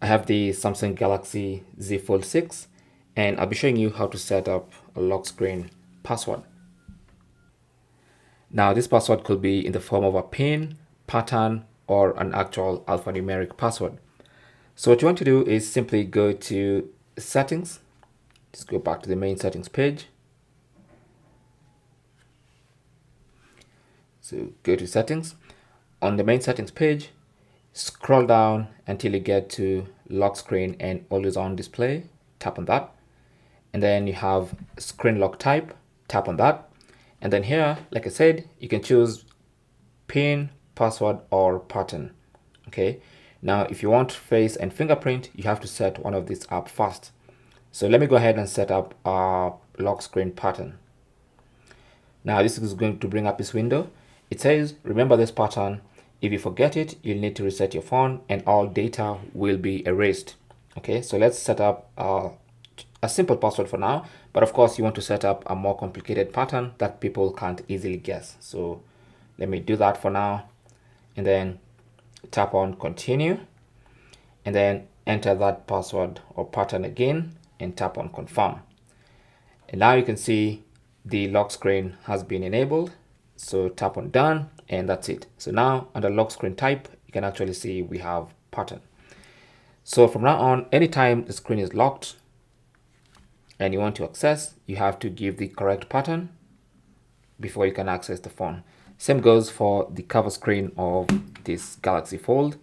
I have the Samsung Galaxy Z Fold 6 and I'll be showing you how to set up a lock screen password. Now this password could be in the form of a pin, pattern, or an actual alphanumeric password. So what you want to do is simply go to settings. Just go back to the main settings page. So go to settings. On the main settings page, scroll down until you get to lock screen and always on display. Tap on that. And then you have screen lock type. Tap on that. And then here, like I said, you can choose pin, password, or pattern. Okay. Now, if you want face and fingerprint, you have to set one of these up first. So let me go ahead and set up a lock screen pattern. Now this is going to bring up this window. It says, remember this pattern. If you forget it, you'll need to reset your phone and all data will be erased. Okay, so let's set up a simple password for now. But of course, you want to set up a more complicated pattern that people can't easily guess. So let me do that for now. And then tap on continue. And then enter that password or pattern again and tap on confirm. And now you can see the lock screen has been enabled. So tap on done and that's it. So now under lock screen type, you can actually see we have pattern. So from now on, anytime the screen is locked and you want to access, you have to give the correct pattern before you can access the phone. Same goes for the cover screen of this Galaxy Fold.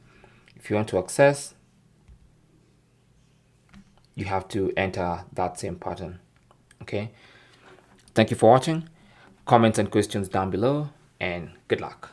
If you want to access, you have to enter that same pattern. Okay. Thank you for watching. Comments and questions down below and good luck.